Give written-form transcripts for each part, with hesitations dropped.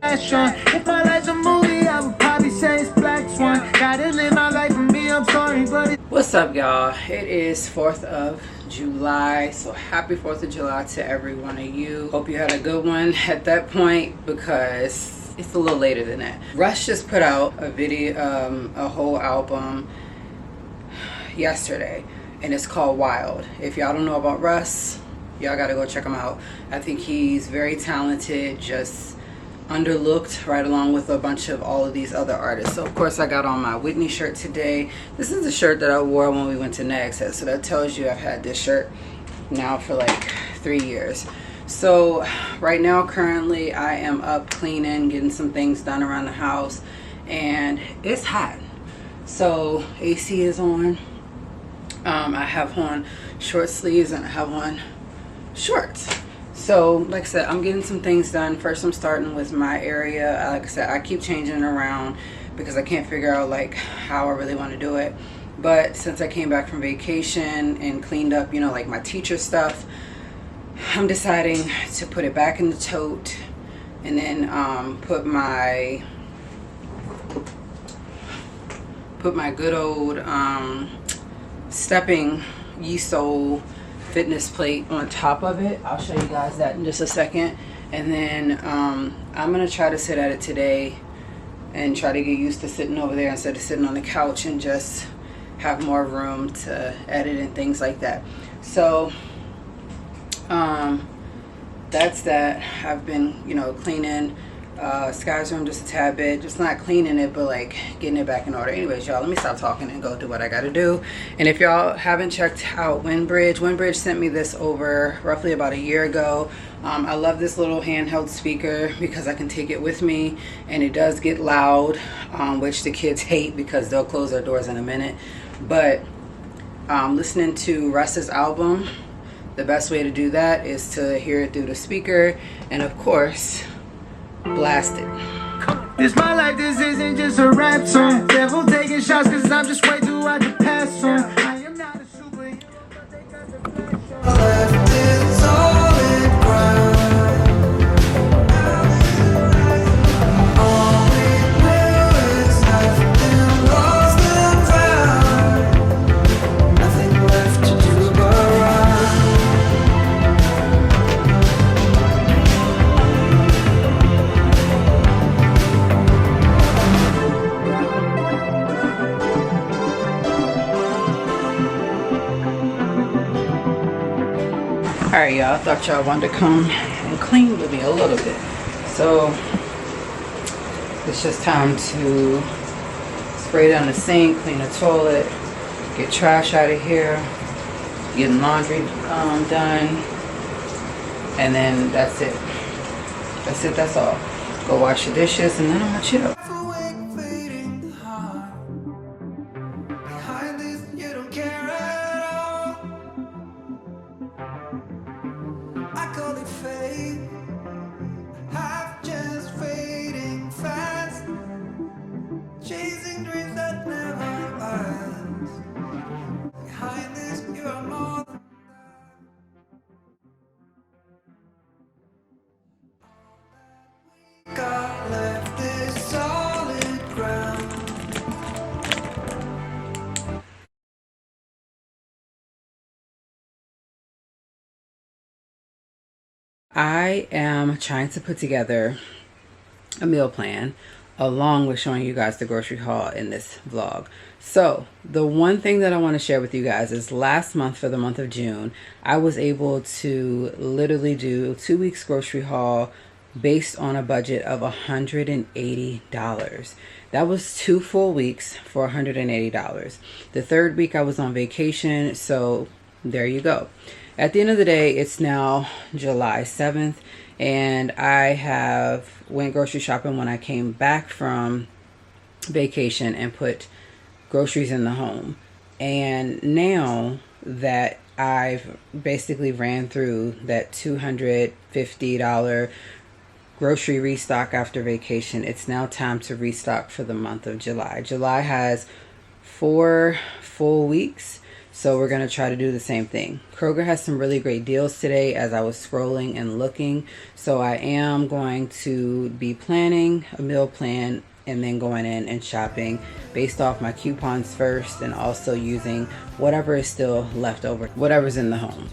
If my life's a movie, I would probably say it's Black Swan. Gotta live my life and me, I'm sorry, but what's up, y'all? It is 4th of July, so happy 4th of July to every one of you. Hope you had a good one at that point, because it's a little later than that. Russ just put out a video, a whole album yesterday, and it's called Wild. If y'all don't know about Russ, y'all gotta go check him out. I think he's very talented, just underlooked right along with a bunch of all of these other artists. So of course I got on my Whitney shirt today. This is the shirt that I wore when we went to Nags Head, so that tells you I've had this shirt now for like 3 years. So right now currently I am up cleaning, getting some things done around the house, and it's hot, so AC is on. I have on short sleeves and I have on shorts. So like I said, I'm getting some things done. First I'm starting with my area. Like I said, I keep changing it around because I can't figure out like how I really want to do it. But since I came back from vacation and cleaned up, you know, like my teacher stuff, I'm deciding to put it back in the tote, and then put my good old stepping Yesole fitness plate on top of it. I'll show you guys that in just a second. And then I'm gonna try to sit at it today and try to get used to sitting over there instead of sitting on the couch, and just have more room to edit and things like that. So that's that. I've been, you know, cleaning Sky's room just a tad bit, just not cleaning it, but like getting it back in order. Anyways, y'all, let me stop talking and go do what I gotta do. And if y'all haven't checked out Windbridge sent me this over roughly about a year ago. I love this little handheld speaker because I can take it with me, and it does get loud, which the kids hate because they'll close their doors in a minute. But listening to Russ's album, the best way to do that is to hear it through the speaker, and of course blast it. This my life, this isn't just a rap song. Devil taking shots cause I'm just way too hard to pass on. I am not a superhero, but they got the flash on. Left is solid ground. All we knew is nothing lost and found. Nothing left to do but run. Alright, y'all, I thought y'all wanted to come and clean with me a little bit. So it's just time to spray down the sink, clean the toilet, get trash out of here, getting laundry done, and then that's it. That's all. Go wash the dishes, and then I'm gonna chill. I am trying to put together a meal plan along with showing you guys the grocery haul in this vlog. So the one thing that I want to share with you guys is last month, for the month of June, I was able to literally do 2 weeks grocery haul based on a budget of $180. That was 2 full weeks for $180. The third week I was on vacation, so there you go. At the end of the day, it's now July 7th, and I went grocery shopping when I came back from vacation and put groceries in the home. And now that I've basically ran through that $250 grocery restock after vacation, it's now time to restock for the month of July. July has 4 full weeks. So we're going to try to do the same thing. Kroger has some really great deals today as I was scrolling and looking. So I am going to be planning a meal plan and then going in and shopping based off my coupons first, and also using whatever is still left over, whatever's in the home.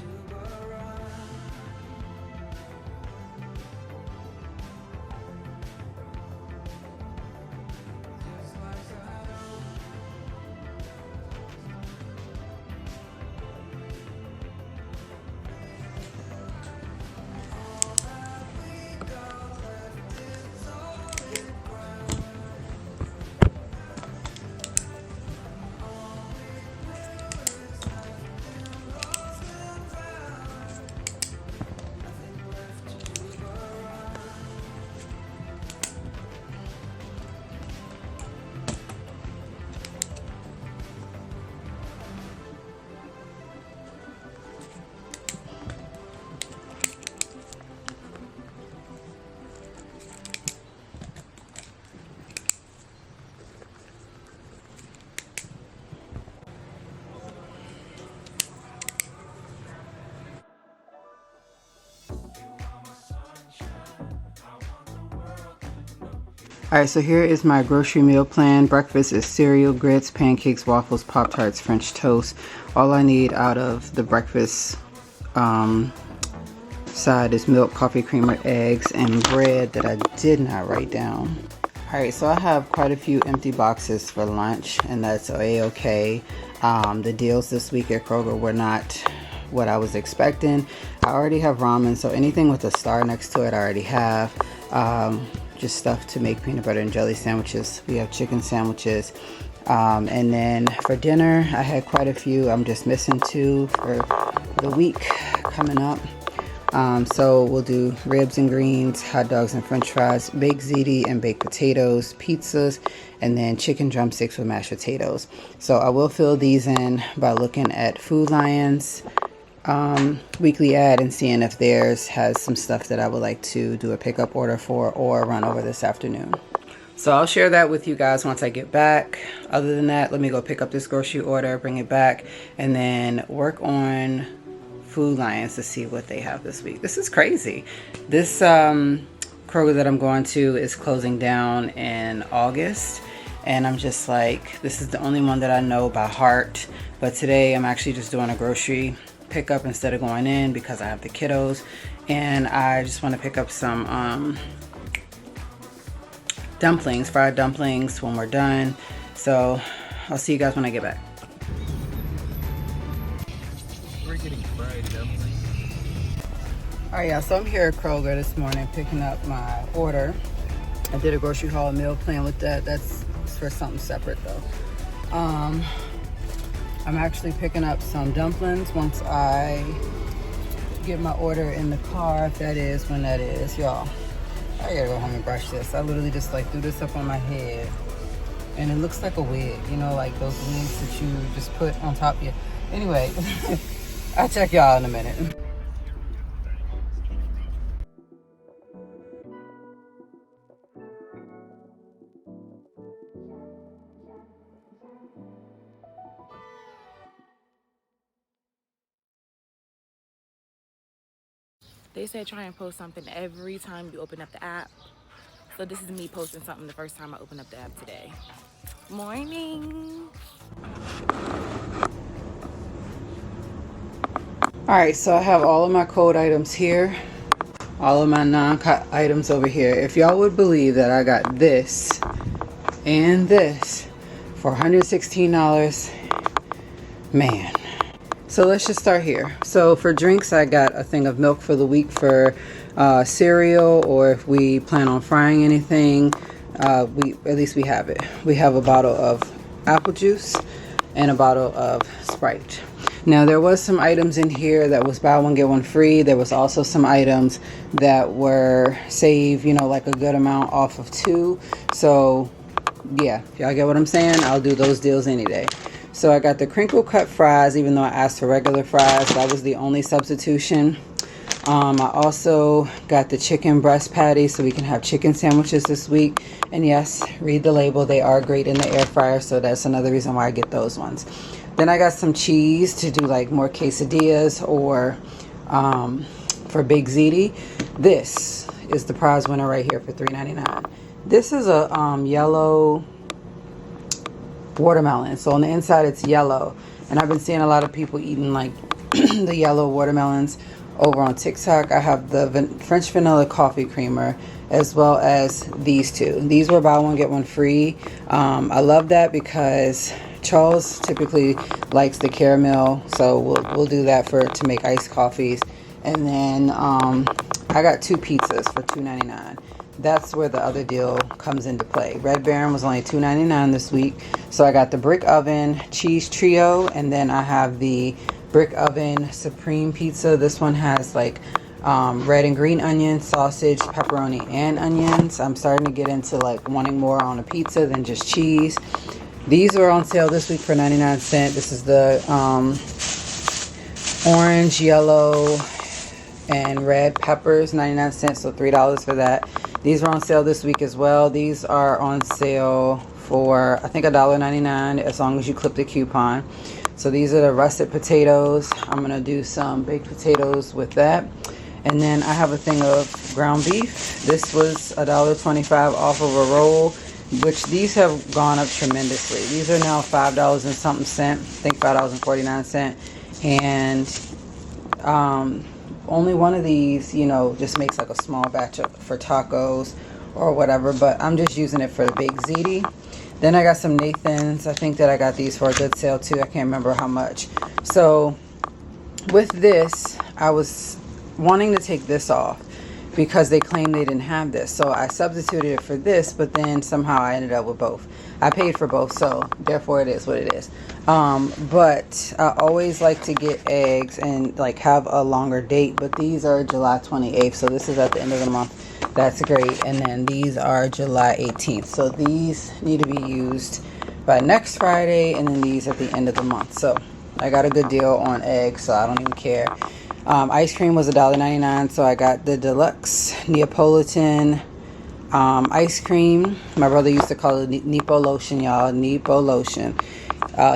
Alright, so here is my grocery meal plan. Breakfast is cereal, grits, pancakes, waffles, Pop-Tarts, French toast. All I need out of the breakfast side is milk, coffee creamer, eggs, and bread that I did not write down. Alright, so I have quite a few empty boxes for lunch, and that's a-okay. The deals this week at Kroger were not what I was expecting. I already have ramen, so anything with a star next to it I already have. Just stuff to make peanut butter and jelly sandwiches. We have chicken sandwiches. And then for dinner, I had quite a few. I'm just missing 2 for the week coming up. So we'll do ribs and greens, hot dogs and french fries, baked ziti and baked potatoes, pizzas, and then chicken drumsticks with mashed potatoes. So I will fill these in by looking at Food Lion's weekly ad and seeing if theirs has some stuff that I would like to do a pickup order for or run over this afternoon. So I'll share that with you guys once I get back. Other than that, let me go pick up this grocery order, bring it back, and then work on Food Lions to see what they have this week. This is crazy. This Kroger that I'm going to is closing down in August, and I'm just like, this is the only one that I know by heart. But today I'm actually just doing a grocery pickup instead of going in because I have the kiddos, and I just want to pick up some dumplings, fried dumplings when we're done. So I'll see you guys when I get back. We're getting fried dumplings. Alright, y'all, so I'm here at Kroger this morning picking up my order. I did a grocery haul meal plan with that. That's for something separate though. I'm actually picking up some dumplings once I get my order in the car, if that is when that is, y'all. I gotta go home and brush this. I literally just like threw this up on my head, and it looks like a wig, you know, like those wigs that you just put on top of you. Anyway, I'll check y'all in a minute. They said try and post something every time you open up the app. So this is me posting something the first time I open up the app today. Morning. Alright, so I have all of my code items here. All of my non-cut items over here. If y'all would believe that I got this and this for $116, man. So let's just start here. So for drinks, I got a thing of milk for the week for cereal, or if we plan on frying anything, at least we have it. We have a bottle of apple juice and a bottle of Sprite. Now there was some items in here that was buy one get one free. There was also some items that were save, you know, like a good amount off of 2. So yeah, y'all get what I'm saying? I'll do those deals any day. So I got the crinkle cut fries, even though I asked for regular fries. That was the only substitution. I also got the chicken breast patty so we can have chicken sandwiches this week. And yes, read the label. They are great in the air fryer, so that's another reason why I get those ones. Then I got some cheese to do like more quesadillas or for Big Ziti. This is the prize winner right here for $3.99. This is a yellow watermelon. So on the inside it's yellow. And I've been seeing a lot of people eating like the yellow watermelons over on TikTok. I have the French vanilla coffee creamer as well as these two. These were buy one get one free. I love that because Charles typically likes the caramel, so we'll do that to make iced coffees. And then I got 2 pizzas for $2.99. That's where the other deal comes into play. Red Baron was only $2.99 this week, so I got the brick oven cheese trio, and then I have the brick oven supreme pizza. This one has like red and green onions, sausage, pepperoni, and onions. I'm starting to get into like wanting more on a pizza than just cheese. These were on sale this week for 99¢. This is the orange, yellow, and red peppers, 99¢, so $3 for that. These were on sale this week as well. These are on sale for I think $1.99 as long as you clip the coupon. So these are the russet potatoes. I'm gonna do some baked potatoes with that. And then I have a thing of ground beef. This was $1.25 off of a roll, which these have gone up tremendously. These are now $5 and something cent. I think $5.49. And only one of these, you know, just makes like a small batch for tacos or whatever, but I'm just using it for the Big Ziti. Then I got some Nathan's. I think that I got these for a good sale too. I can't remember how much. So with this, I was wanting to take this off because they claimed they didn't have this. So I substituted it for this, but then somehow I ended up with both. I paid for both, so therefore it is what it is. But I always like to get eggs and like have a longer date, but these are July 28th, so this is at the end of the month. That's great. And then these are July 18th, so these need to be used by next Friday, and then these at the end of the month. So I got a good deal on eggs, so I don't even care. Ice cream was $1.99, so I got the deluxe Neapolitan ice cream. My brother used to call it Nepo lotion, y'all. Nepo lotion.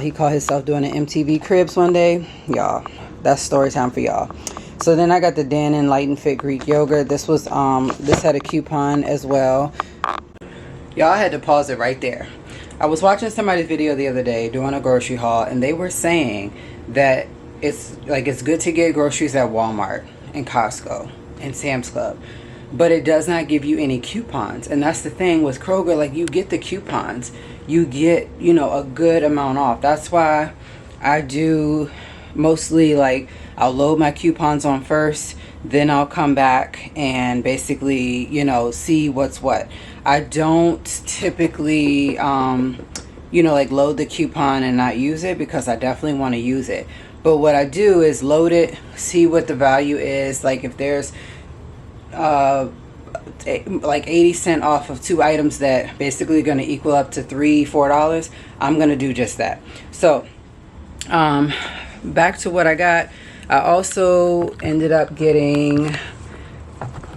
He called himself doing an MTV Cribs one day. Y'all, that's story time for y'all. So then I got the Dannon Light and Fit Greek yogurt. This was this had a coupon as well. Y'all, I had to pause it right there. I was watching somebody's video the other day doing a grocery haul, and they were saying that it's good to get groceries at Walmart and Costco and Sam's Club, but it does not give you any coupons. And that's the thing with Kroger, like you get the coupons, you get, you know, a good amount off. That's why I do mostly like I'll load my coupons on first, then I'll come back and basically, you know, see what's what. I don't typically you know, like load the coupon and not use it because I definitely want to use it. But what I do is load it, see what the value is. Like if there's like 80 cents off of 2 items that basically going to equal up to $3-4, I'm going to do just that. So back to what I got. I also ended up getting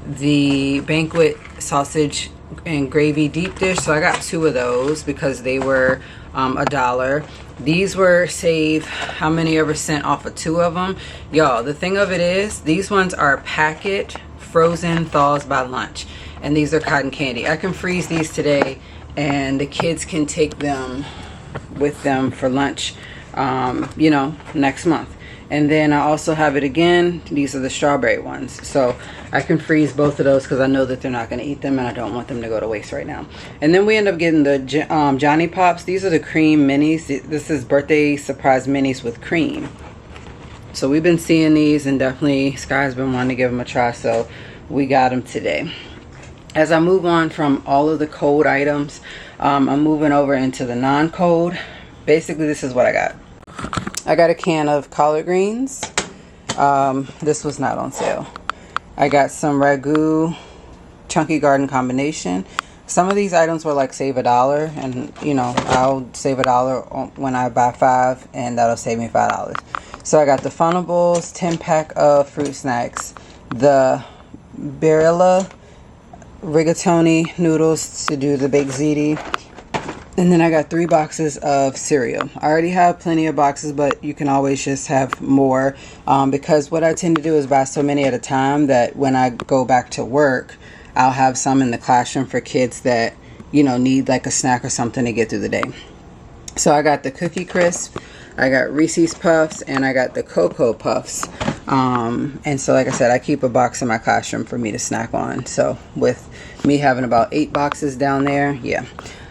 the banquet sausage and gravy deep dish, so I got 2 of those because they were $1. These were save how many ever cent off of 2 of them. Y'all, the thing of it is, these ones are packet frozen thaws by lunch, and these are cotton candy. I can freeze these today and the kids can take them with them for lunch, you know, next month. And then I also have it again. These are the strawberry ones. So I can freeze both of those because I know that they're not going to eat them and I don't want them to go to waste right now. And then we end up getting the Johnny Pops. These are the cream minis. This is birthday surprise minis with cream. So we've been seeing these, and definitely Sky's been wanting to give them a try. So we got them today. As I move on from all of the cold items, I'm moving over into the non-cold. Basically, this is what I got. I got a can of collard greens. This was not on sale. I got some ragu chunky garden combination. Some of these items were like save $1, and you know, I'll save $1 when I buy 5, and that'll save me $5. So I got the Funables 10-pack of fruit snacks. the Barilla rigatoni noodles to do the baked ziti. And then I got 3 boxes of cereal. I already have plenty of boxes, but you can always just have more. Because what I tend to do is buy so many at a time that when I go back to work, I'll have some in the classroom for kids that, you know, need like a snack or something to get through the day. So I got the Cookie Crisp, I got Reese's Puffs, and I got the Cocoa Puffs. And so like I said, I keep a box in my classroom for me to snack on. So with me having about 8 boxes down there, yeah.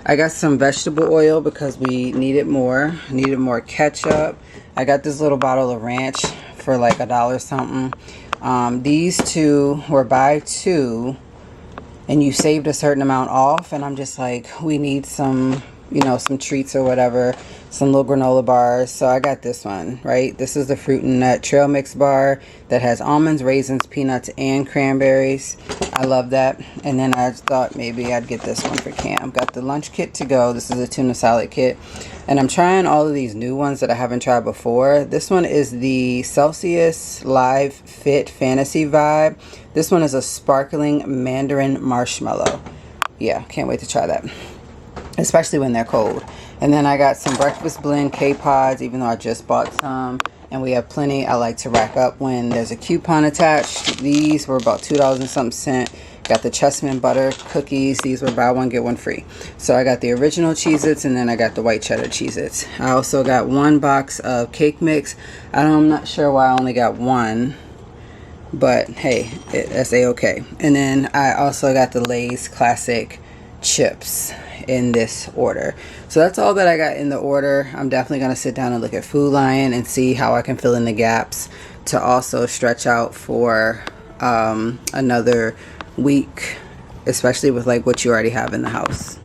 I got some vegetable oil because we needed more. Needed more ketchup. I got this little bottle of ranch for like $1 something. These 2 were buy 2 and you saved a certain amount off, and I'm just like, we need some, you know, some treats or whatever, some little granola bars. So I got this one, right? This is the Fruit and Nut Trail Mix bar that has almonds, raisins, peanuts, and cranberries. I love that. And then I thought maybe I'd get this one for Cam. Got the lunch kit to go. This is a tuna salad kit. And I'm trying all of these new ones that I haven't tried before. This one is the Celsius Live Fit Fantasy Vibe. This one is a sparkling mandarin marshmallow. Yeah, can't wait to try that, especially when they're cold. And then I got some breakfast blend K-Pods, even though I just bought some. And we have plenty. I like to rack up when there's a coupon attached. These were about $2 and something cent. Got the Chessman butter cookies. These were buy one, get one free. So I got the original Cheez-Its, and then I got the white cheddar Cheez-Its. I also got 1 box of cake mix. I'm not sure why I only got 1. But hey, that's a-okay. And then I also got the Lay's classic chips in this order. So that's all that I got in the order. I'm definitely going to sit down and look at Food Lion and see how I can fill in the gaps to also stretch out for another week, especially with like what you already have in the house.